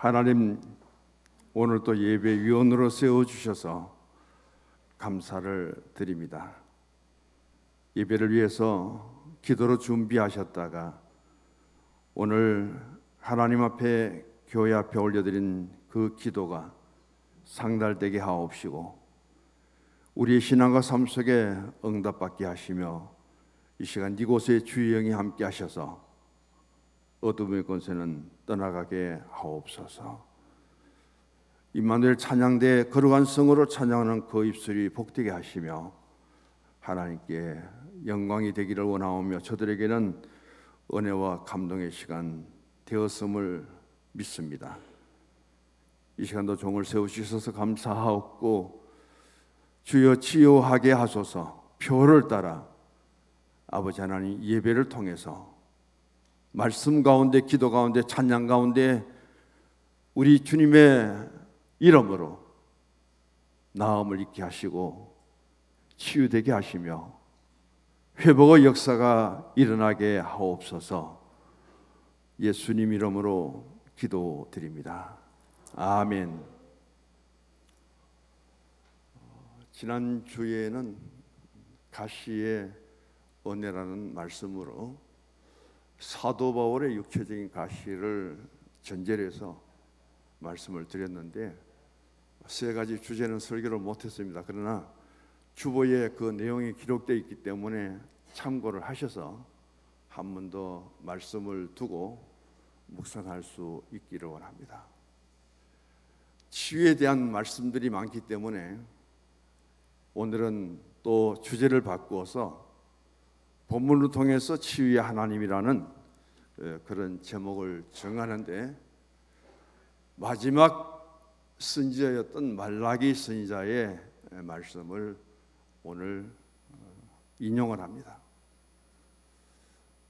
하나님, 오늘 또 예배위원으로 세워주셔서 감사를 드립니다. 예배를 위해서 기도로 준비하셨다가 오늘 하나님 앞에 교회 앞에 올려드린 그 기도가 상달되게 하옵시고 우리의 신앙과 삶 속에 응답받게 하시며 이 시간 이곳에 주의 영이 함께 하셔서 어둠의 권세는 떠나가게 하옵소서. 임마누엘 찬양대에 거룩한 성으로 찬양하는 그 입술이 복되게 하시며 하나님께 영광이 되기를 원하오며 저들에게는 은혜와 감동의 시간 되었음을 믿습니다. 이 시간도 종을 세우시셔서 감사하옵고 주여 치유하게 하소서. 표를 따라 아버지 하나님 예배를 통해서 말씀 가운데, 기도 가운데, 찬양 가운데 우리 주님의 이름으로 나음을 잊게 하시고 치유되게 하시며 회복의 역사가 일어나게 하옵소서. 예수님 이름으로 기도드립니다. 아멘. 지난 주에는 가시의 은혜라는 말씀으로 사도 바울의 육체적인 가시를 전제로 해서 말씀을 드렸는데 세 가지 주제는 설교를 못했습니다. 그러나 주보에 그 내용이 기록되어 있기 때문에 참고를 하셔서 한 번 더 말씀을 두고 묵상할 수 있기를 원합니다. 치유에 대한 말씀들이 많기 때문에 오늘은 또 주제를 바꾸어서 본문을 통해서 치유의 하나님이라는 그런 제목을 정하는데 마지막 선지자였던 말라기 선지자의 말씀을 오늘 인용을 합니다.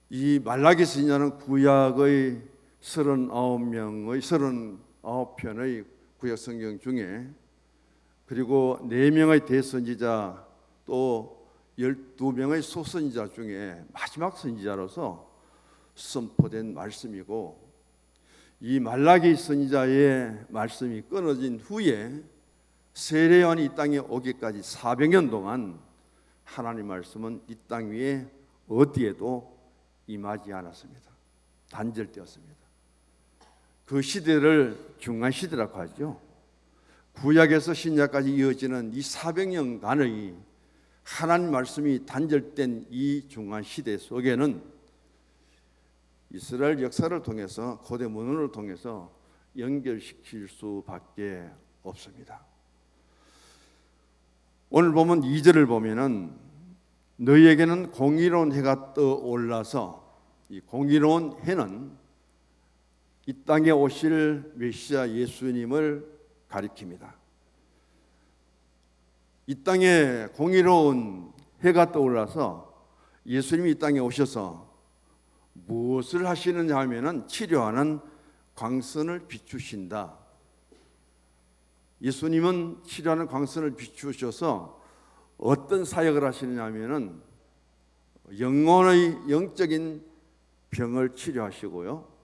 이 말라기 선지자는 구약의 39편의 구약 성경 중에 그리고 4명의 대선지자 또 12명의 소선지자 중에 마지막 선지자로서 선포된 말씀이고 이 말라기 선지자의 말씀이 끊어진 후에 세례 요한이 이 땅에 오기까지 400년 동안 하나님 말씀은 이 땅 위에 어디에도 임하지 않았습니다. 단절되었습니다. 그 시대를 중간시대라고 하죠. 구약에서 신약까지 이어지는 이 400년간의 하나님 말씀이 단절된 이 중간시대 속에는 이스라엘 역사를 통해서 고대 문헌을 통해서 연결시킬 수밖에 없습니다. 오늘 보면 2절을 보면은 너희에게는 공의로운 해가 떠올라서 이 공의로운 해는 이 땅에 오실 메시아 예수님을 가리킵니다. 이 땅에 공의로운 해가 떠올라서 예수님이 이 땅에 오셔서 무엇을 하시느냐 하면은 치료하는 광선을 비추신다. 예수님은 치료하는 광선을 비추셔서 어떤 사역을 하시느냐 하면은 영적인 병을 치료하시고요.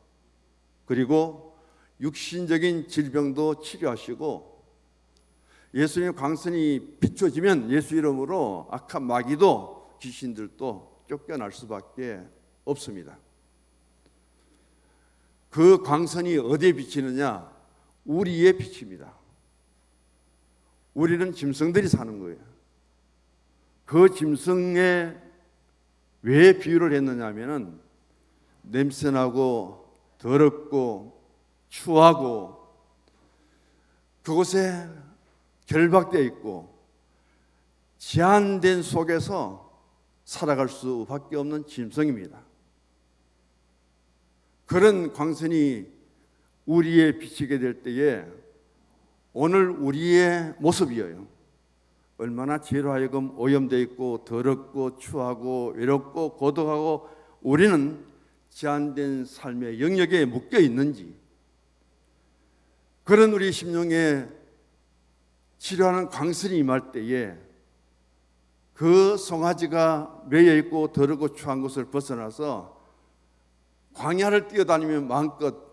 그리고 육신적인 질병도 치료하시고 예수님의 광선이 비춰지면 예수 이름으로 악한 마귀도 귀신들도 쫓겨날 수밖에 없습니다. 그 광선이 어디에 비치느냐? 우리에 비칩니다. 우리는 짐승들이 사는 거예요. 그 짐승에 왜 비유를 했느냐 하면은 냄새나고 더럽고 추하고 그곳에 결박되어 있고 제한된 속에서 살아갈 수밖에 없는 짐승입니다. 그런 광선이 우리에 비치게 될 때에 오늘 우리의 모습이에요. 얼마나 죄로 하여금 오염되어 있고 더럽고 추하고 외롭고 고독하고 우리는 제한된 삶의 영역에 묶여 있는지 그런 우리 심령에 치료하는 광선이 임할 때에 그 송아지가 매여 있고 더럽고 추한 것을 벗어나서 광야를 뛰어다니며 마음껏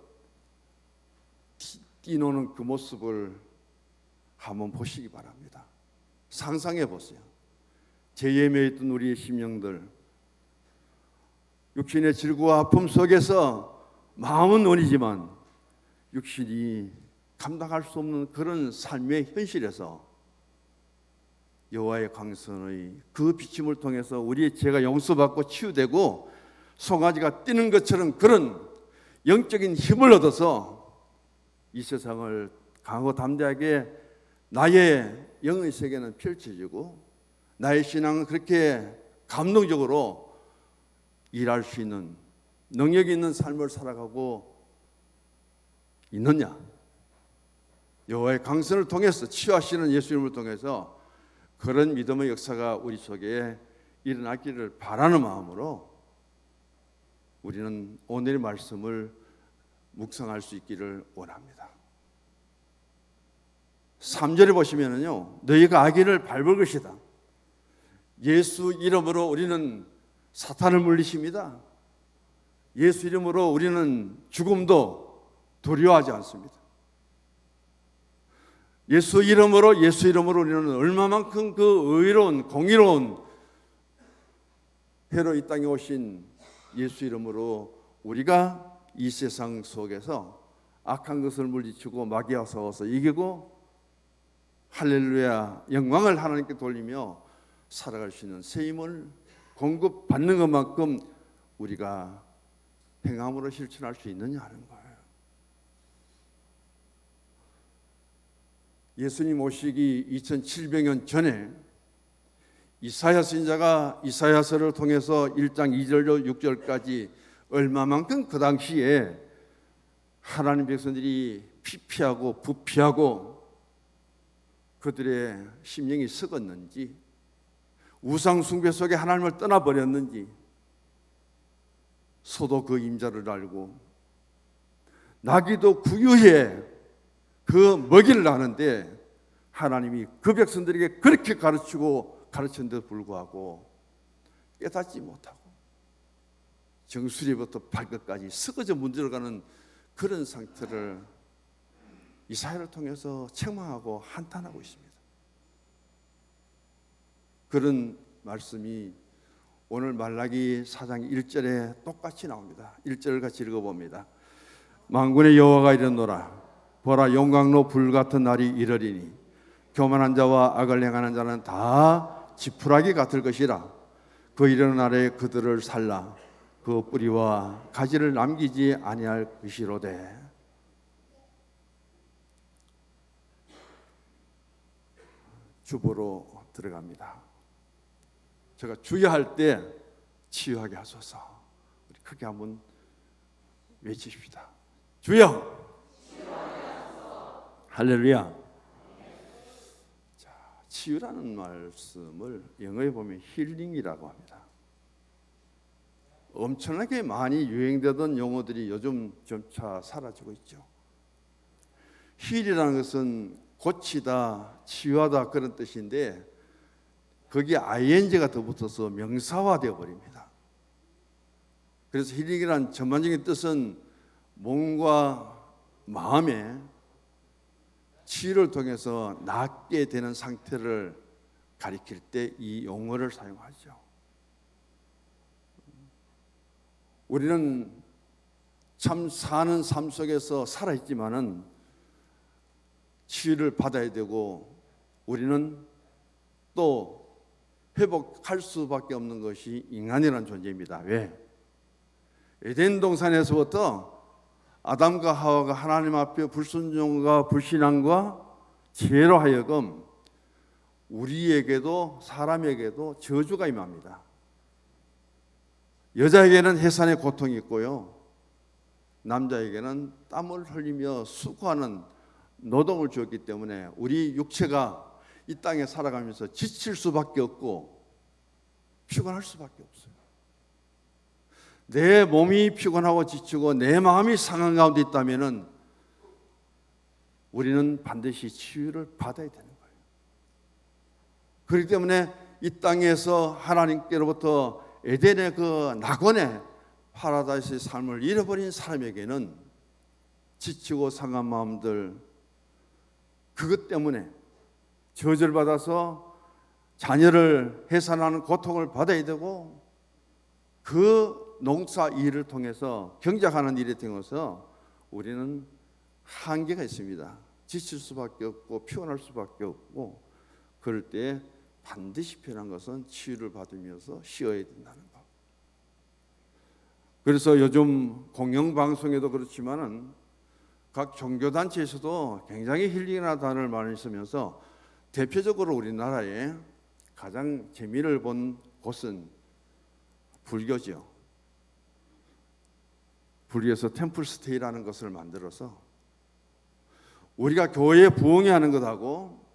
뛰노는 그 모습을 한번 보시기 바랍니다. 상상해 보세요. 죄에 매였던 우리의 심령들, 육신의 질고와 아픔 속에서 마음은 원이지만 육신이 감당할 수 없는 그런 삶의 현실에서 여호와의 강선의 그 비침을 통해서 우리의 죄가 용서받고 치유되고 송아지가 뛰는 것처럼 그런 영적인 힘을 얻어서 이 세상을 강하고 담대하게 나의 영의 세계는 펼쳐지고 나의 신앙은 그렇게 감동적으로 일할 수 있는 능력이 있는 삶을 살아가고 있느냐? 여호와의 강선을 통해서 치유하시는 예수님을 통해서 그런 믿음의 역사가 우리 속에 일어나기를 바라는 마음으로 우리는 오늘의 말씀을 묵상할 수 있기를 원합니다. 3절에 보시면은요, 너희가 악인을 밟을 것이다. 예수 이름으로 우리는 사탄을 물리십니다. 예수 이름으로 우리는 죽음도 두려워하지 않습니다. 예수 이름으로 우리는 얼마만큼 그 의로운 공의로운 해로 이 땅에 오신 예수 이름으로 우리가 이 세상 속에서 악한 것을 물리치고 마귀와 싸워서 이기고 할렐루야 영광을 하나님께 돌리며 살아갈 수 있는 새 힘을 공급받는 것만큼 우리가 행함으로 실천할 수 있느냐 하는 거예요. 예수님 오시기 2700년 전에 이사야 선지자가 이사야서를 통해서 1장 2절로 6절까지 얼마만큼 그 당시에 하나님 백성들이 피피하고 부피하고 그들의 심령이 썩었는지 우상 숭배 속에 하나님을 떠나버렸는지 소도 그 임자를 알고 나귀도 구유에 그 먹이를 하는데 하나님이 그 백성들에게 그렇게 가르쳤는데도 불구하고 깨닫지 못하고 정수리부터 발끝까지 썩어져 문드러가는 그런 상태를 이사야를 통해서 책망하고 한탄하고 있습니다. 그런 말씀이 오늘 말라기 4장 1절에 똑같이 나옵니다. 1절을 같이 읽어봅니다. 만군의 여호와가 이르노라 보라 용광로 불같은 날이 이르리니 교만한 자와 악을 행하는 자는 다 지푸라기 같을 것이라. 그 이르는 날에 그들을 살라 그 뿌리와 가지를 남기지 아니할 것이로되. 주보로 들어갑니다. 제가 주여할 때 치유하게 하소서. 우리 크게 한번 외치십시다. 주여! 할렐루야. 자, 치유라는 말씀을 영어에 보면 힐링이라고 합니다. 엄청나게 많이 유행되던 용어들이 요즘 점차 사라지고 있죠. 힐이라는 것은 고치다, 치유하다 그런 뜻인데 거기에 ing가 더 붙어서 명사화되어 버립니다. 그래서 힐링이란 전반적인 뜻은 몸과 마음에 치유를 통해서 낫게 되는 상태를 가리킬 때 이 용어를 사용하죠. 우리는 참 사는 삶 속에서 살아있지만은 치유를 받아야 되고 우리는 또 회복할 수밖에 없는 것이 인간이라는 존재입니다. 왜? 에덴 동산에서부터 아담과 하와가 하나님 앞에 불순종과 불신앙과 죄로 하여금 우리에게도 사람에게도 저주가 임합니다. 여자에게는 해산의 고통이 있고요, 남자에게는 땀을 흘리며 수고하는 노동을 주었기 때문에 우리 육체가 이 땅에 살아가면서 지칠 수밖에 없고 피곤할 수밖에 없어요. 내 몸이 피곤하고 지치고 내 마음이 상한 가운데 있다면 우리는 반드시 치유를 받아야 되는 거예요. 그렇기 때문에 이 땅에서 하나님께로부터 에덴의 그 낙원의 파라다이스의 삶을 잃어버린 사람에게는 지치고 상한 마음들, 그것 때문에 저절받아서 자녀를 해산하는 고통을 받아야 되고, 그 농사 일을 통해서 경작하는 일에 통해서 우리는 한계가 있습니다. 지칠 수밖에 없고 피곤할 수밖에 없고, 그럴 때 반드시 필요한 것은 치유를 받으면서 쉬어야 된다는 것. 그래서 요즘 공영방송에도 그렇지만은 각 종교단체에서도 굉장히 힐링이나 단어를 많이 쓰면서, 대표적으로 우리나라에 가장 재미를 본 곳은 불교죠. 불교에서 템플스테이라는 것을 만들어서 우리가 교회에 부흥회하는 것하고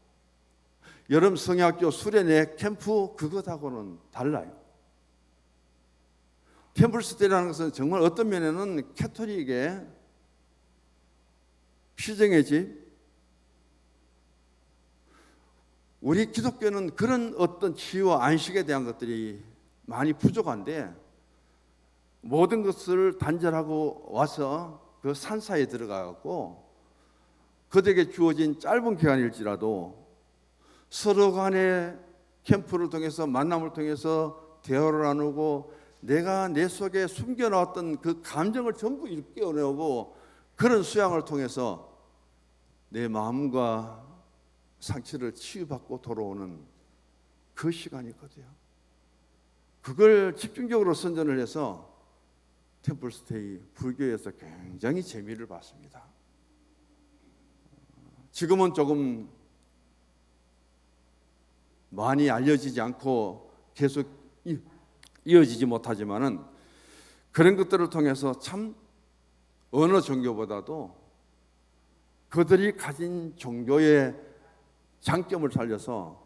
여름 성야학교 수련회 캠프 그것하고는 달라요. 템플스테이라는 것은 정말 어떤 면에는 캐토릭의 시정의 집, 우리 기독교는 그런 어떤 치유와 안식에 대한 것들이 많이 부족한데, 모든 것을 단절하고 와서 그 산사에 들어가고 그들에게 주어진 짧은 기간일지라도 서로 간의 캠프를 통해서, 만남을 통해서 대화를 나누고, 내가 내 속에 숨겨놨던 그 감정을 전부 일깨워내고, 그런 수양을 통해서 내 마음과 상처를 치유받고 돌아오는 그 시간이거든요. 그걸 집중적으로 선전을 해서 템플스테이 불교에서 굉장히 재미를 봤습니다. 지금은 조금 많이 알려지지 않고 계속 이어지지 못하지만은, 그런 것들을 통해서 참 어느 종교보다도 그들이 가진 종교의 장점을 살려서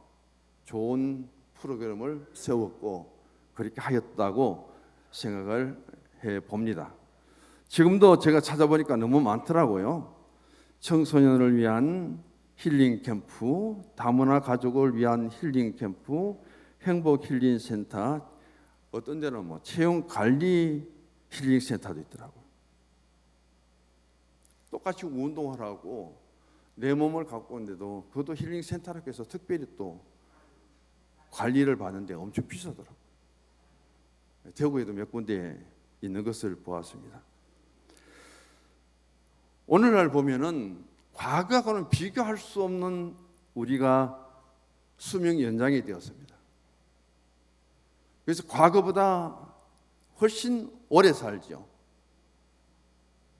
좋은 프로그램을 세웠고 그렇게 하였다고 생각을 해봅니다. 지금도 제가 찾아보니까 너무 많더라고요. 청소년을 위한 힐링 캠프, 다문화 가족을 위한 힐링 캠프, 행복 힐링 센터, 어떤 데는 뭐 체형 관리 힐링 센터도 있더라고요. 똑같이 운동하라고 내 몸을 갖고 온데도 그것도 힐링 센터라고 해서 특별히 또 관리를 받는데 엄청 비싸더라고요. 대구에도 몇 군데 있는 것을 보았습니다. 오늘날 보면은 과거하고는 비교할 수 없는 우리가 수명 연장이 되었습니다. 그래서 과거보다 훨씬 오래 살죠.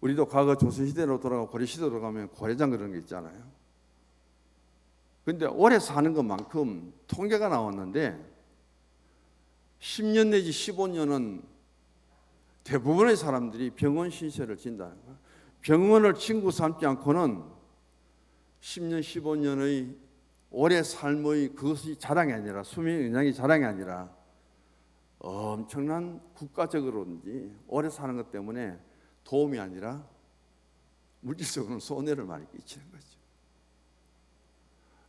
우리도 과거 조선시대로 돌아가고 고려시대로 돌아가면 고려장 그런 게 있잖아요. 그런데 오래 사는 것만큼 통계가 나왔는데 10년 내지 15년은 대부분의 사람들이 병원 신세를 진다는 거예요. 병원을 친구 삼지 않고는 10년, 15년의 오래 삶의 그것이 자랑이 아니라, 수명 연장이 자랑이 아니라 엄청난 국가적으로든지 오래 사는 것 때문에 도움이 아니라 물질적으로는 손해를 많이 끼치는 거죠.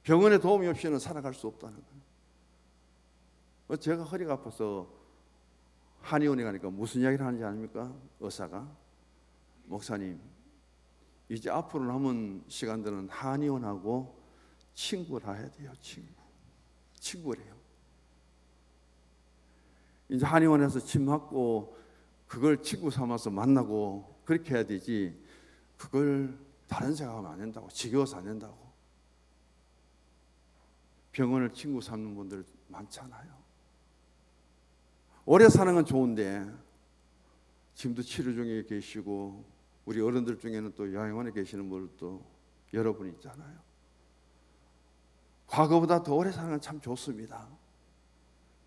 병원에 도움이 없이는 살아갈 수 없다는 거예요. 제가 허리가 아파서 한의원에 가니까 무슨 이야기를 하는지 아닙니까? 의사가, 목사님, 이제 앞으로 남은 시간들은 한의원하고 친구를 해야 돼요. 친구래요. 이제 한의원에서 침 맞고 그걸 친구 삼아서 만나고 그렇게 해야 되지, 그걸 다른 생각하면 안 된다고, 지겨워서 안 된다고. 병원을 친구 삼는 분들 많잖아요. 오래 사는 건 좋은데 지금도 치료 중에 계시고, 우리 어른들 중에는 또 요양원에 계시는 분들도 여러분 있잖아요. 과거보다 더 오래 사는 건 참 좋습니다.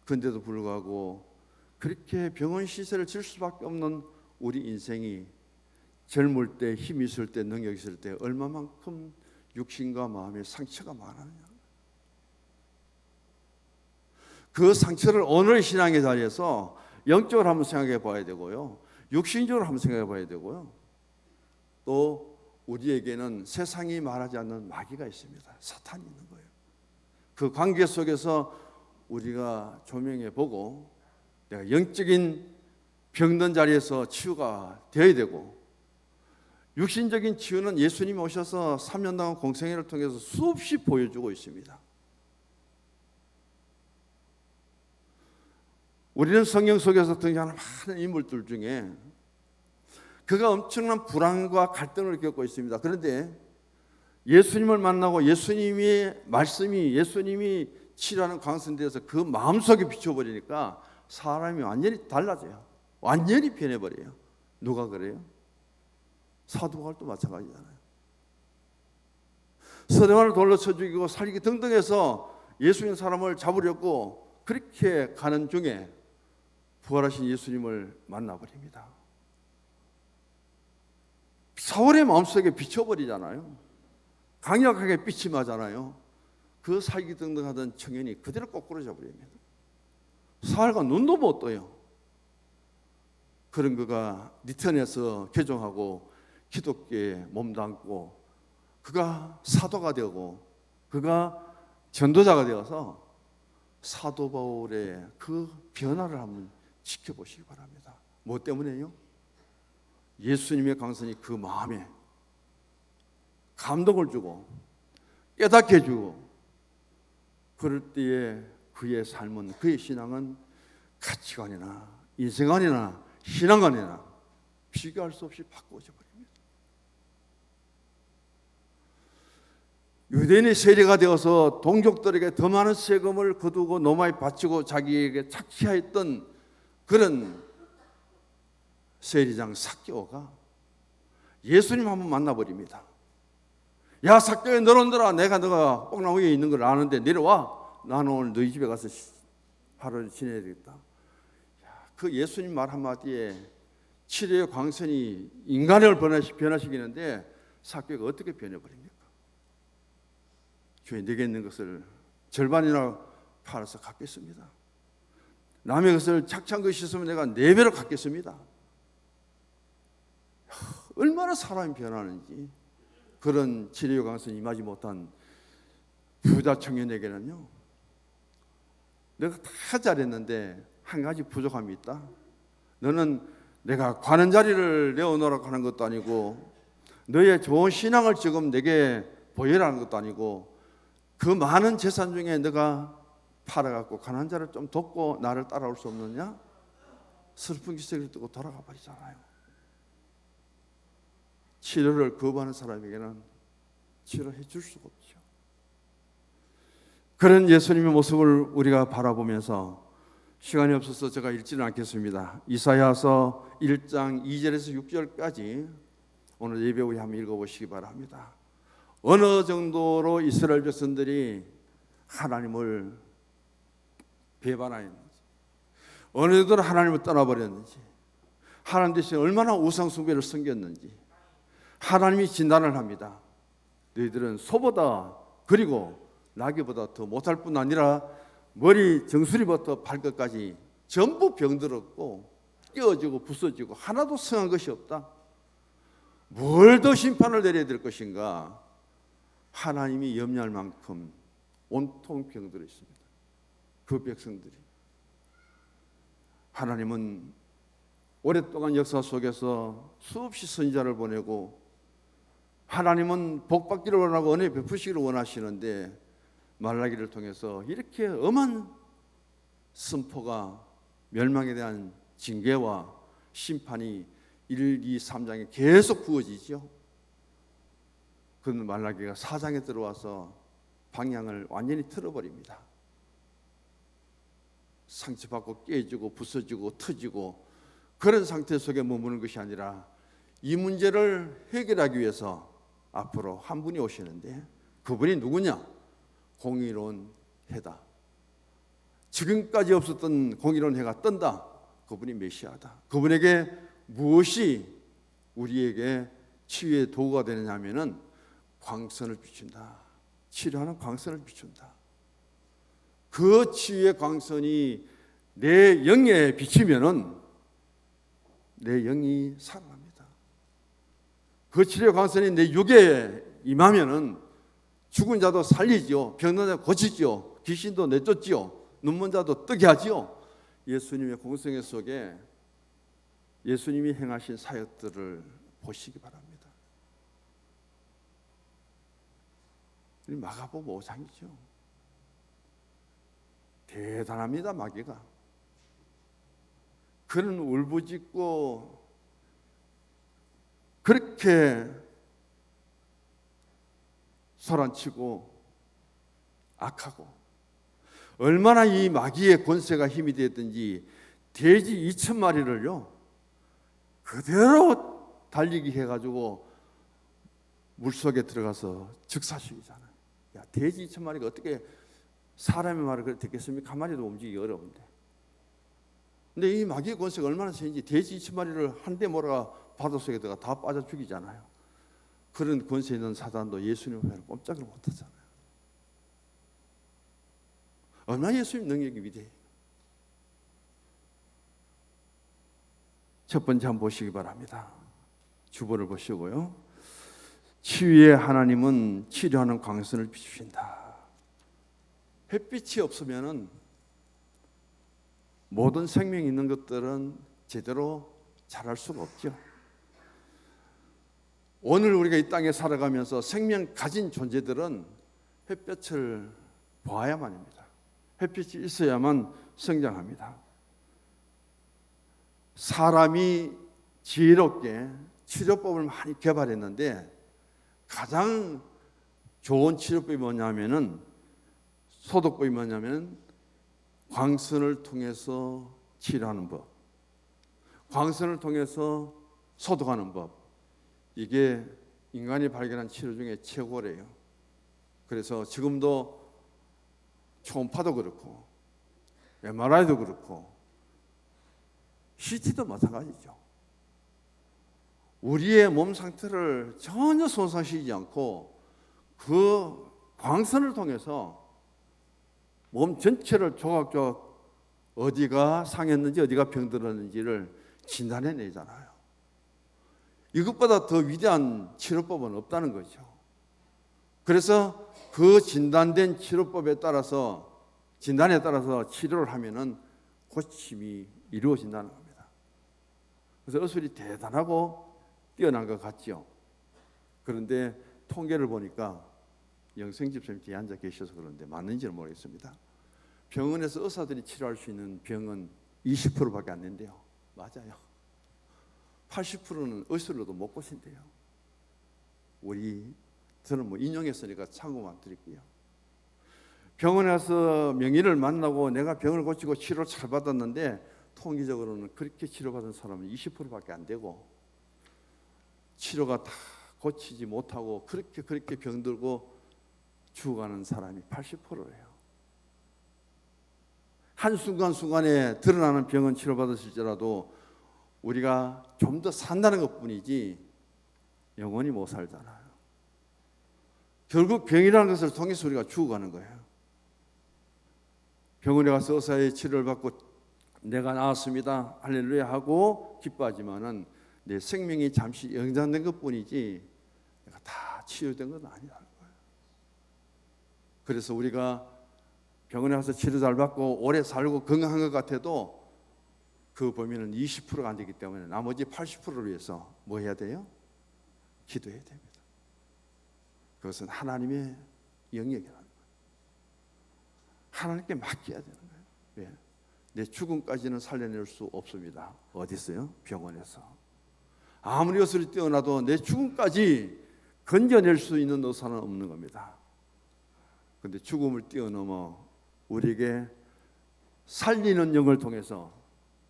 그런데도 불구하고 그렇게 병원 시세를 질 수밖에 없는 우리 인생이, 젊을 때, 힘 있을 때, 능력 있을 때 얼마만큼 육신과 마음의 상처가 많았냐. 그 상처를 오늘 신앙의 자리에서 영적으로 한번 생각해 봐야 되고요, 육신적으로 한번 생각해 봐야 되고요, 또 우리에게는 세상이 말하지 않는 마귀가 있습니다. 사탄이 있는 거예요. 그 관계 속에서 우리가 조명해 보고 내가 영적인 병든 자리에서 치유가 되어야 되고, 육신적인 치유는 예수님이 오셔서 3년 동안 공생애를 통해서 수없이 보여주고 있습니다. 우리는 성경 속에서 등장하는 많은 인물들 중에 그가 엄청난 불안과 갈등을 겪고 있습니다. 그런데 예수님을 만나고 예수님의 말씀이, 예수님이 치료하는 광선대에서 그 마음속에 비춰버리니까 사람이 완전히 달라져요. 완전히 변해버려요. 누가 그래요? 사도 바울도 마찬가지잖아요. 스데반을 돌로 쳐 죽이고 살기 등등해서 예수님 사람을 잡으려고 그렇게 가는 중에 부활하신 예수님을 만나버립니다. 사울의 마음속에 비춰버리잖아요. 강력하게 빛이 맞잖아요. 그 살기 등등하던 청년이 그대로 꼬꾸라져 버립니다. 사울과 눈도 못 떠요. 그런 그가 리턴에서 개종하고 기독교에 몸담고 그가 사도가 되고 그가 전도자가 되어서 사도 바울의 그 변화를 한번 지켜보시기 바랍니다. 뭐 때문에요? 예수님의 강선이 그 마음에 감동을 주고 깨닫게 해주고 그럴 때에 그의 삶은, 그의 신앙은 가치관이나 인생관이나 신앙관이나 비교할 수 없이 바꾸어져 버립니다. 유대인의 세리가 되어서 동족들에게 더 많은 세금을 거두고 노마에 바치고 자기에게 착취하였던 그런 세리장 삭개오가 예수님 한번 만나버립니다. 야 삭개오야, 너라 내가 너가 뽕나무 위에 있는 걸 아는데 내려와. 나는 오늘 너희 집에 가서 하루를 지내야 되겠다. 그 예수님 말 한마디에 치료의 광선이 인간을 변화시키는데 삭개오가 어떻게 변해버립니까? 주에 내게 있는 것을 절반이나 팔아서 갚겠습니다. 남의 것을 착취한 것이 있으면 내가 4배로 갚겠습니다. 얼마나 사람이 변하는지. 그런 치료의 강선이 임하지 못한 부자 청년에게는요, 내가 다 잘했는데 한 가지 부족함이 있다. 너는 내가 관원 자리를 내어놓으라고 하는 것도 아니고 너의 좋은 신앙을 지금 내게 보여라는 것도 아니고 그 많은 재산 중에 너가 팔아갖고 가난한 자를 좀 돕고 나를 따라올 수 없느냐? 슬픈 기색을 뜨고 돌아가 버리잖아요. 치료를 거부하는 사람에게는 치료해 줄 수가 없죠. 그런 예수님의 모습을 우리가 바라보면서 시간이 없어서 제가 읽지는 않겠습니다. 이사야서 1장 2절에서 6절까지 오늘 예배 후에 한번 읽어보시기 바랍니다. 어느 정도로 이스라엘 백성들이 하나님을 배반하였는지, 어느 정도로 하나님을 떠나버렸는지, 하나님 대신에 얼마나 우상숭배를 섬겼는지 하나님이 진단을 합니다. 너희들은 소보다 그리고 나귀보다 더 못할 뿐 아니라 머리 정수리부터 발끝까지 전부 병들었고 깨어지고 부서지고 하나도 성한 것이 없다. 뭘 더 심판을 내려야 될 것인가? 하나님이 염려할 만큼 온통 병들어 있습니다. 그 백성들이. 하나님은 오랫동안 역사 속에서 수없이 선지자를 보내고 하나님은 복받기를 원하고 은혜 베푸시기를 원하시는데 말라기를 통해서 이렇게 엄한 선포가, 멸망에 대한 징계와 심판이 1, 2, 3장에 계속 부어지죠. 그런데 말라기가 4장에 들어와서 방향을 완전히 틀어버립니다. 상처받고 깨지고 부서지고 터지고 그런 상태 속에 머무는 것이 아니라 이 문제를 해결하기 위해서 앞으로 한 분이 오시는데 그분이 누구냐? 공의로운 해다. 지금까지 없었던 공의로운 해가 뜬다. 그분이 메시아다. 그분에게 무엇이 우리에게 치유의 도구가 되느냐 하면은 광선을 비춘다. 치료하는 광선을 비춘다. 그 치유의 광선이 내 영에 비치면은 내 영이 살아납니다. 그 치료의 광선이 내 육에 임하면은 죽은 자도 살리지요, 병든 자도 고치지요, 귀신도 내쫓지요, 눈먼 자도 뜨게 하지요. 예수님의 공생애 속에 예수님이 행하신 사역들을 보시기 바랍니다. 마가복음 5장이죠. 대단합니다. 마귀가. 그는 울부짖고 그렇게 소란치고 악하고, 얼마나 이 마귀의 권세가 힘이 되었든지 돼지 2,000마리를요 그대로 달리기 해가지고 물속에 들어가서 즉사시키잖아요. 야, 돼지 2,000마리가 어떻게 사람의 말을 그렇게 듣겠습니까? 한 마리도 움직이기 어려운데. 근데 이 마귀의 권세가 얼마나 세는지 돼지 2,000마리를 한 대 몰아가 바닷속에 들어가 다 빠져 죽이잖아요. 그런 권세 있는 사단도 예수님 앞에는 꼼짝을 못하잖아요. 얼마나 예수님 능력이 위대해요. 첫 번째 한번 보시기 바랍니다. 주보를 보시고요. 치유의 하나님은 치료하는 광선을 비추신다. 햇빛이 없으면은 모든 생명이 있는 것들은 제대로 자랄 수가 없죠. 오늘 우리가 이 땅에 살아가면서 생명 가진 존재들은 햇볕을 보아야만입니다. 햇빛이 있어야만 성장합니다. 사람이 지혜롭게 치료법을 많이 개발했는데 가장 좋은 치료법이 뭐냐면은, 소독법이 뭐냐면 광선을 통해서 치료하는 법, 광선을 통해서 소독하는 법. 이게 인간이 발견한 치료 중에 최고래요. 그래서 지금도 초음파도 그렇고 MRI도 그렇고 CT도 마찬가지죠. 우리의 몸 상태를 전혀 손상시키지 않고 그 광선을 통해서 몸 전체를 조각조각 어디가 상했는지 어디가 병들었는지를 진단해내잖아요. 이것보다 더 위대한 치료법은 없다는 거죠. 그래서 그 진단된 치료법에 따라서, 진단에 따라서 치료를 하면은 고침이 이루어진다는 겁니다. 그래서 의술이 대단하고 뛰어난 것 같죠. 그런데 통계를 보니까 영생집사님 뒤에 앉아 계셔서 그런데 맞는지는 모르겠습니다. 병원에서 의사들이 치료할 수 있는 병은 20%밖에 안 된대요. 맞아요. 80%는 의술로도 못 고친대요. 저는 뭐 인용했으니까 참고만 드릴게요. 병원에 가서 명의를 만나고 내가 병을 고치고 치료를 잘 받았는데 통계적으로는 그렇게 치료받은 사람은 20%밖에 안 되고, 치료가 다 고치지 못하고 그렇게 병들고 죽어가는 사람이 80%예요. 한순간순간에 드러나는 병은 치료받았을지라도 우리가 좀 더 산다는 것뿐이지 영원히 못 살잖아요. 결국 병이라는 것을 통해서 우리가 죽어가는 거예요. 병원에 가서 의사의 치료를 받고 내가 나았습니다, 할렐루야 하고 기뻐하지만은 내 생명이 잠시 연장된 것뿐이지 내가 다 치유된 건 아니라는 거예요. 그래서 우리가 병원에 가서 치료 잘 받고 오래 살고 건강한 것 같아도 그 범위는 20%가 안 되기 때문에 나머지 80%를 위해서 뭐 해야 돼요? 기도해야 됩니다. 그것은 하나님의 영역이라는 거예요. 하나님께 맡겨야 되는 거예요. 왜? 내 죽음까지는 살려낼 수 없습니다. 어디 있어요? 병원에서. 아무리 의술이 뛰어나도 내 죽음까지 건져낼 수 있는 의사는 없는 겁니다. 그런데 죽음을 뛰어넘어 우리에게 살리는 영을 통해서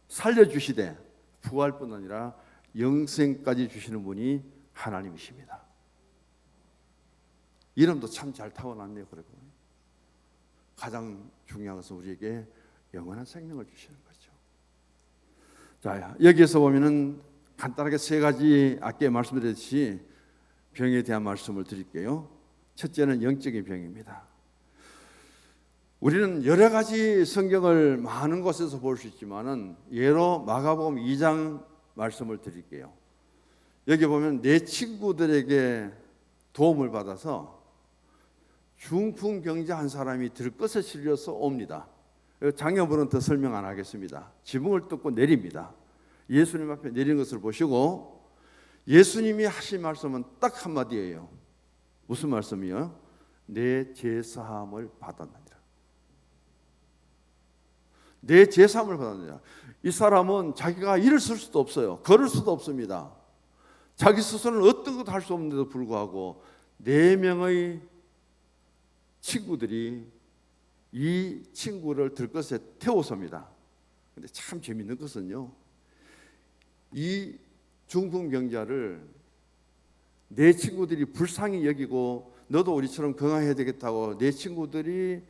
살려주시되 부활뿐 아니라 영생까지 주시는 분이 하나님이십니다. 이름도 참 잘 타고났네요. 그리고 가장 중요한 것은 우리에게 영원한 생명을 주시는 거죠. 자, 여기에서 보면은 간단하게 세 가지 아까 말씀드렸듯이 병에 대한 말씀을 드릴게요. 첫째는 영적인 병입니다. 우리는 여러 가지 성경을 많은 곳에서 볼 수 있지만은 예로 마가복음 2장 말씀을 드릴게요. 여기 보면 내 친구들에게 도움을 받아서 중풍병자 한 사람이 들것에 실려서 옵니다. 장면부는 더 설명 안 하겠습니다. 지붕을 뚫고 내립니다. 예수님 앞에 내린 것을 보시고 예수님이 하신 말씀은 딱 한마디예요. 무슨 말씀이요? 내 죄사함을 받았느니라. 내 죄사함을 받았느니라. 이 사람은 자기가 일을 쓸 수도 없어요. 걸을 수도 없습니다. 자기 스스로는 어떤 것도 할 수 없는데도 불구하고 4명의 친구들이 이 친구를 들것에 태워섭니다. 근데 참 재밌는 것은요, 이 중풍병자를 내 친구들이 불쌍히 여기고 너도 우리처럼 건강해야 되겠다고 내 친구들이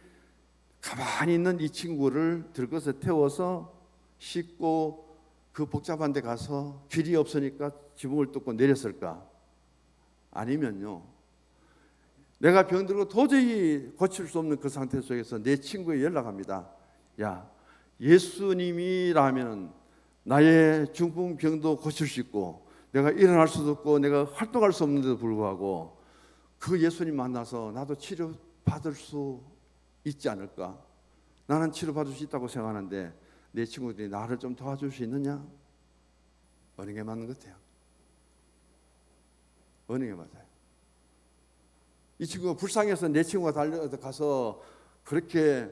가만히 있는 이 친구를 들것에 태워서 싣고 그 복잡한 데 가서 길이 없으니까 지붕을 뚫고 내렸을까? 아니면요, 내가 병들고 도저히 고칠 수 없는 그 상태 속에서 내 친구에 연락합니다. 야, 예수님이라면 나의 중풍병도 고칠 수 있고 내가 일어날 수도 없고 내가 활동할 수 없는데도 불구하고 그 예수님 만나서 나도 치료받을 수 있지 않을까? 나는 치료받을 수 있다고 생각하는데 내 친구들이 나를 좀 도와줄 수 있느냐? 어느 게 맞는 것 같아요? 어느 게 맞아요? 이 친구가 불쌍해서 내 친구가 달려가서 그렇게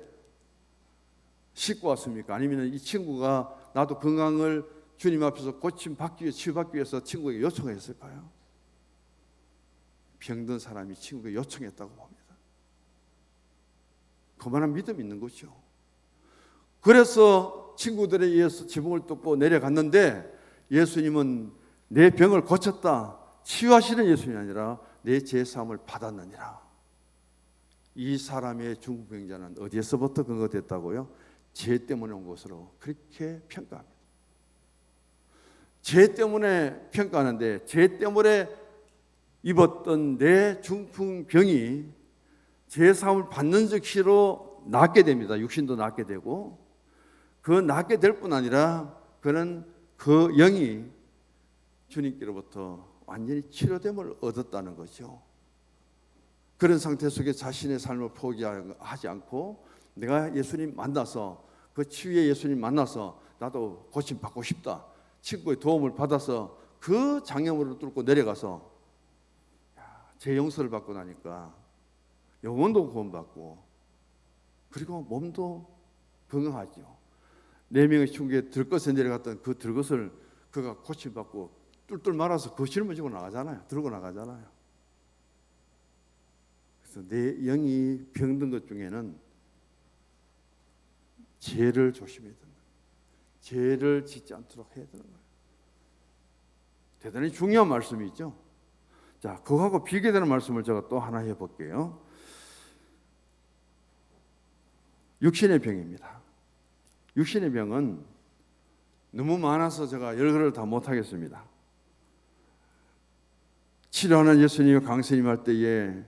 싣고 왔습니까? 아니면 이 친구가 나도 건강을 주님 앞에서 고침받기 위해 치유받기 위해서 친구에게 요청했을까요? 병든 사람이 친구에게 요청했다고 봅니다. 그만한 믿음이 있는 거죠. 그래서 친구들에 의해서 지붕을 뚫고 내려갔는데 예수님은 내 병을 고쳤다, 치유하시는 예수님이 아니라 내 죄사함을 받았느니라. 이 사람의 중풍병자는 어디에서부터 근거됐다고요? 죄 때문에 온 것으로 그렇게 평가합니다. 죄 때문에 평가하는데 죄 때문에 입었던 내 중풍병이 죄사함을 받는 즉시로 낫게 됩니다. 육신도 낫게 되고 그 낫게 될 뿐 아니라 그는 그 영이 주님께로부터 완전히 치료됨을 얻었다는 거죠. 그런 상태 속에 자신의 삶을 포기하지 않고 내가 예수님 만나서 그 치유의 예수님 만나서 나도 고침받고 싶다, 친구의 도움을 받아서 그 장애물을 뚫고 내려가서 제 용서를 받고 나니까 영혼도 구원받고 그리고 몸도 건강하죠. 4명의 친구에 들것에 내려갔던 그 들것을 그가 고침받고 뚫뚫 말아서 그 짊어지고 나가잖아요. 들고 나가잖아요. 그래서 내 영이 병든 것 중에는 죄를 조심해야 된다. 죄를 짓지 않도록 해야 되는 거예요. 대단히 중요한 말씀이죠. 자, 그거하고 비교되는 말씀을 제가 또 하나 해볼게요. 육신의 병입니다. 육신의 병은 너무 많아서 제가 열거를 다 못하겠습니다. 치료하는 예수님의 강세임 할 때에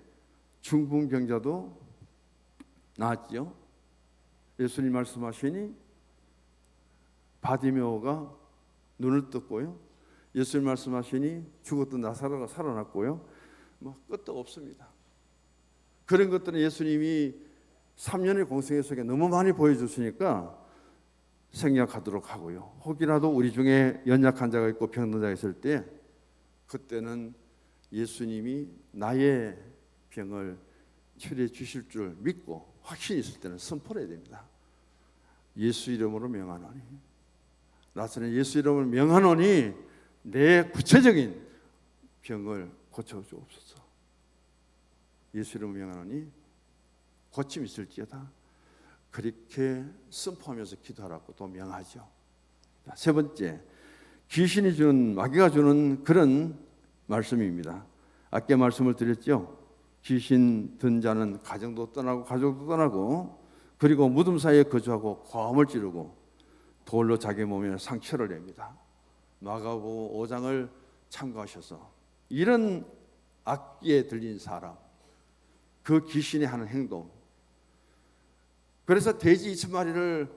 중풍병자도 나았지요. 예수님 말씀하시니 바디메오가 눈을 떴고요. 예수님 말씀하시니 죽었던 나사로가 살아났고요. 뭐 끝도 없습니다. 그런 것들은 예수님이 3년의 공생애 속에 너무 많이 보여줬으니까 생략하도록 하고요. 혹이라도 우리 중에 연약한 자가 있고 병든 자가 있을 때 그때는 예수님이 나의 병을 치료해 주실 줄 믿고 확신이 있을 때는 선포를 해야 됩니다. 예수 이름으로 명하노니, 나서는 예수 이름으로 명하노니 내 구체적인 병을 고쳐주옵소서. 예수 이름으로 명하노니 고침 있을지어다. 그렇게 선포하면서 기도하라고 또 명하죠. 세 번째, 귀신이 주는, 마귀가 주는 그런 말씀입니다. 아까 말씀을 드렸죠. 귀신 든 자는 가정도 떠나고 가족도 떠나고 그리고 무덤 사이에 거주하고 고함을 지르고 돌로 자기 몸에 상처를 냅니다. 마가복음 5장을 참고하셔서 이런 악기에 들린 사람, 그 귀신이 하는 행동, 그래서 돼지 2,000마리를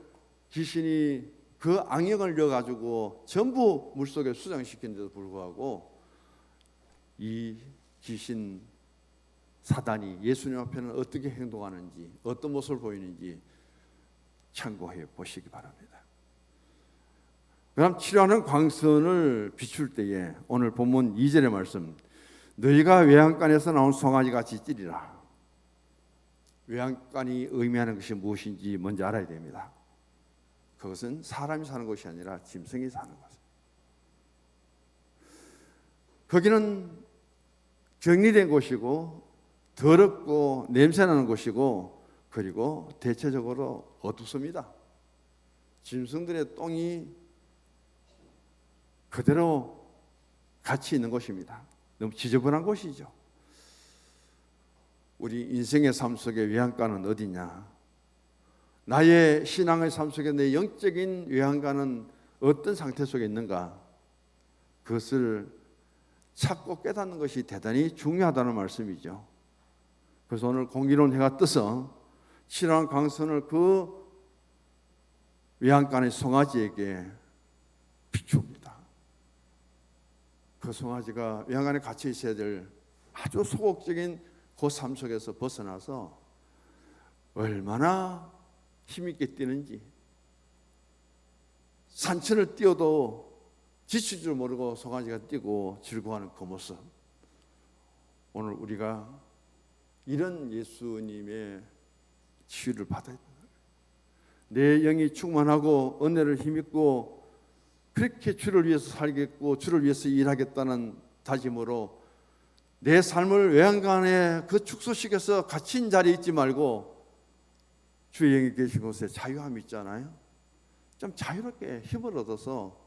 귀신이 그 악령을 넣어가지고 전부 물속에 수장시키는데도 불구하고 이 귀신 사단이 예수님 앞에는 어떻게 행동하는지, 어떤 모습을 보이는지 참고해 보시기 바랍니다. 그럼 치료하는 광선을 비출 때에 오늘 본문 2절의 말씀, 너희가 외양간에서 나온 송아지 같이 찌리라. 외양간이 의미하는 것이 무엇인지 먼저 알아야 됩니다. 그것은 사람이 사는 곳이 아니라 짐승이 사는 곳. 거기는 격리된 곳이고 더럽고 냄새나는 곳이고 그리고 대체적으로 어둡습니다. 짐승들의 똥이 그대로 같이 있는 곳입니다. 너무 지저분한 곳이죠. 우리 인생의 삶 속에 외양간은 어디냐? 나의 신앙의 삶 속에 내 영적인 외양간은 어떤 상태 속에 있는가? 그것을 찾고 깨닫는 것이 대단히 중요하다는 말씀이죠. 그래서 오늘 공기로운 해가 떠서 신앙 강선을 그 외양간의 송아지에게 비춥니다. 그 송아지가 외양간에 갇혀 있어야 될 아주 소극적인 그 삶 속에서 벗어나서 얼마나 힘있게 뛰는지, 산천을 뛰어도 지칠 줄 모르고 송아지가 뛰고 즐거워하는 그 모습, 오늘 우리가 이런 예수님의 치유를 받아야 된다. 내 영이 충만하고 은혜를 힘입고 그렇게 주를 위해서 살겠고 주를 위해서 일하겠다는 다짐으로 내 삶을 외양간의 그 축소식에서 갇힌 자리에 있지 말고 주의 영이 계신 곳에 자유함이 있잖아요. 좀 자유롭게 힘을 얻어서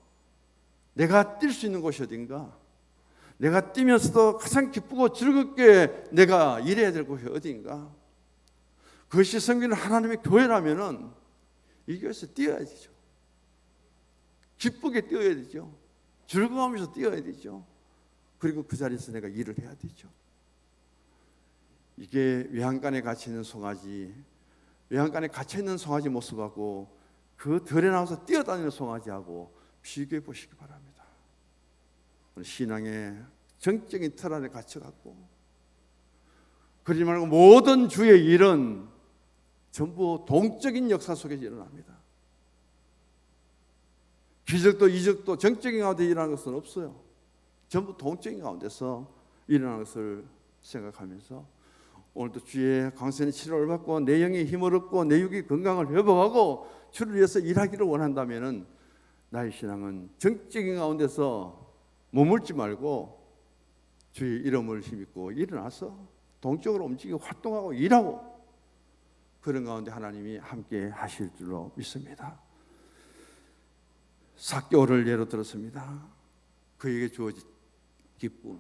내가 뛸 수 있는 곳이 어딘가, 내가 뛰면서도 가장 기쁘고 즐겁게 내가 일해야 될 곳이 어딘가, 그것이 섬기는 하나님의 교회라면은 이 교회에서 뛰어야 되죠. 기쁘게 뛰어야 되죠. 즐거워하면서 뛰어야 되죠. 그리고 그 자리에서 내가 일을 해야 되죠. 이게 외양간에 갇혀있는 송아지, 외양간에 갇혀있는 송아지 모습하고 그 들에 나와서 뛰어다니는 송아지하고 비교해 보시기 바랍니다. 신앙의 정적인 틀 안에 갇혀갖고 그러지 말고 모든 주의 일은 전부 동적인 역사 속에서 일어납니다. 기적도 이적도 정적인 가운데 일어나는 것은 없어요. 전부 동적인 가운데서 일어나는 것을 생각하면서 오늘도 주의 강선의 치료를 받고 내 영이 힘을 얻고 내 육이 건강을 회복하고 주를 위해서 일하기를 원한다면 나의 신앙은 정적인 가운데서 머물지 말고 주의 이름을 힘입고 일어나서 동적으로 움직이고 활동하고 일하고 그런 가운데 하나님이 함께 하실 줄로 믿습니다. 삭개오를 예로 들었습니다. 그에게 주어진 기쁨,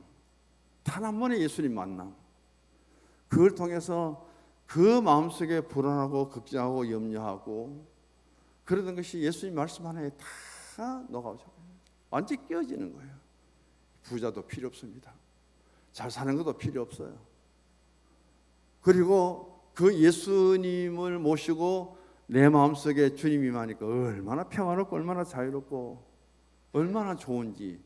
단 한 번의 예수님 만남, 그걸 통해서 그 마음속에 불안하고 걱정하고 염려하고 그러던 것이 예수님 말씀 하나에 다 녹아오죠. 완전히 깨어지는 거예요. 부자도 필요 없습니다. 잘 사는 것도 필요 없어요. 그리고 그 예수님을 모시고 내 마음속에 주님이 많으니까 얼마나 평화롭고 얼마나 자유롭고 얼마나 좋은지,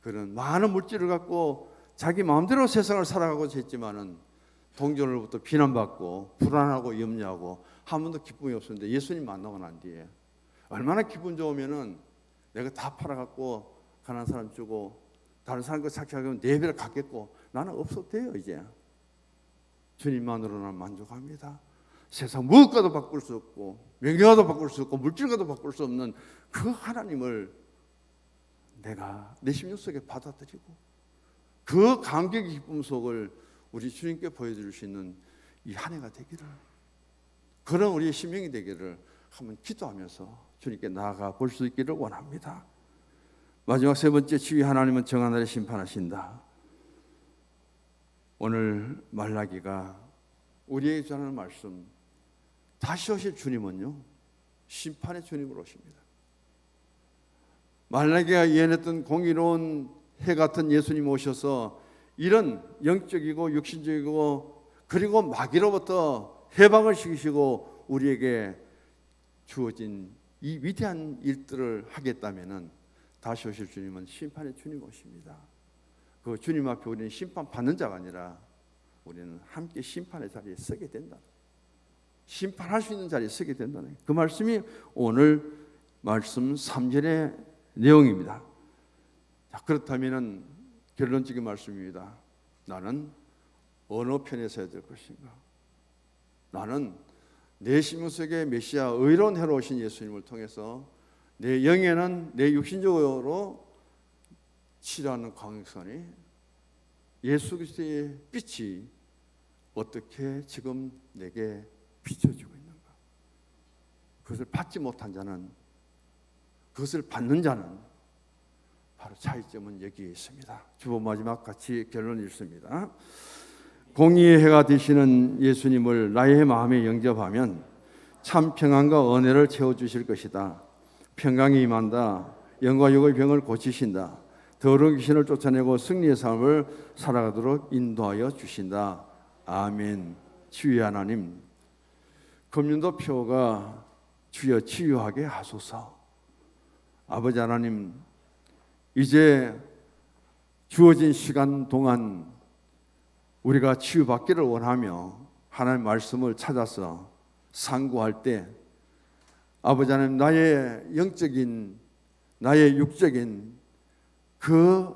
그런 많은 물질을 갖고 자기 마음대로 세상을 살아가고자 했지만은 동료로부터 비난받고 불안하고 염려하고 한 번도 기쁨이 없었는데 예수님 만나고 난 뒤에 얼마나 기분 좋으면은 내가 다 팔아갖고 가난한 사람 주고 다른 사람 거 착취하면 네 배를 갚겠고 나는 없어도 돼요. 이제 주님만으로는 만족합니다. 세상 무엇과도 바꿀 수 없고 명예와도 바꿀 수 없고 물질과도 바꿀 수 없는 그 하나님을 내가 내 심령 속에 받아들이고 그 감격의 기쁨 속을 우리 주님께 보여줄 수 있는 이 한 해가 되기를, 그런 우리의 심령이 되기를 한번 기도하면서 주님께 나아가 볼 수 있기를 원합니다. 마지막 세 번째, 지휘 하나님은 정하늘에 심판하신다. 오늘 말라기가 우리에게 전하는 말씀, 다시 오실 주님은요 심판의 주님으로 오십니다. 말라기가 예언했던 공의로운 해 같은 예수님 오셔서 이런 영적이고 육신적이고 그리고 마귀로부터 해방을 시키시고 우리에게 주어진 이 위대한 일들을 하겠다면은 다시 오실 주님은 심판의 주님 오십니다. 그 주님 앞에 우리는 심판받는 자가 아니라 우리는 함께 심판의 자리에 서게 된다. 심판할 수 있는 자리에 서게 된다는 그 말씀이 오늘 말씀 3절의 내용입니다. 자, 그렇다면 결론적인 말씀입니다. 나는 어느 편에 서야 될 것인가? 나는 내 심령 속에 메시아 의로운 해로 오신 예수님을 통해서 내 영에는 내 육신적으로 치료하는 광선이 예수 그리스도의 빛이 어떻게 지금 내게 비춰지고 있는가? 그것을 받지 못한 자는, 그것을 받는 자는 바로 차이점은 여기에 있습니다. 주보 마지막 같이 결론 읽습니다. 공의의 해가 되시는 예수님을 나의 마음에 영접하면 참 평안과 은혜를 채워주실 것이다. 평강이 임한다. 영과 육의 병을 고치신다. 더러운 귀신을 쫓아내고 승리의 삶을 살아가도록 인도하여 주신다. 아멘. 주의 하나님, 금년도 표가 주여 치유하게 하소서. 아버지 하나님, 이제 주어진 시간 동안 우리가 치유받기를 원하며 하나님의 말씀을 찾아서 상고할 때 아버지 하나님, 나의 영적인, 나의 육적인 그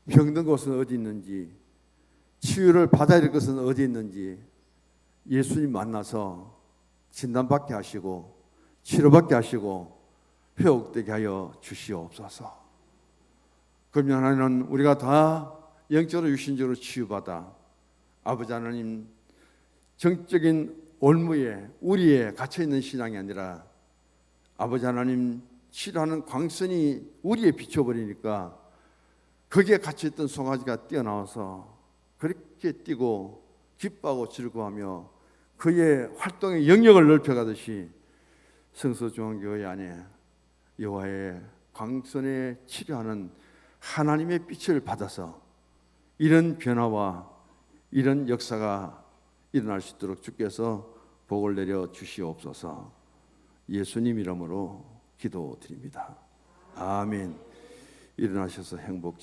병든 곳은 어디 있는지, 치유를 받아야 될 것은 어디 있는지 예수님 만나서 진단받게 하시고 치료받게 하시고 회복되게 하여 주시옵소서. 그러면 하나님은 우리가 다 영적으로 육신적으로 치유받아 아버지 하나님 정적인 올무에 우리에 갇혀있는 신앙이 아니라 아버지 하나님 치료하는 광선이 우리에 비춰버리니까 거기에 갇혀있던 송아지가 뛰어나와서 그렇게 뛰고 기뻐하고 즐거워하며 그의 활동의 영역을 넓혀가듯이 성서중앙교회 안에 여호와의 광선에 치료하는 하나님의 빛을 받아서 이런 변화와 이런 역사가 일어날 수 있도록 주께서 복을 내려 주시옵소서. 예수님 이름으로 기도드립니다. 아멘. 일어나셔서 행복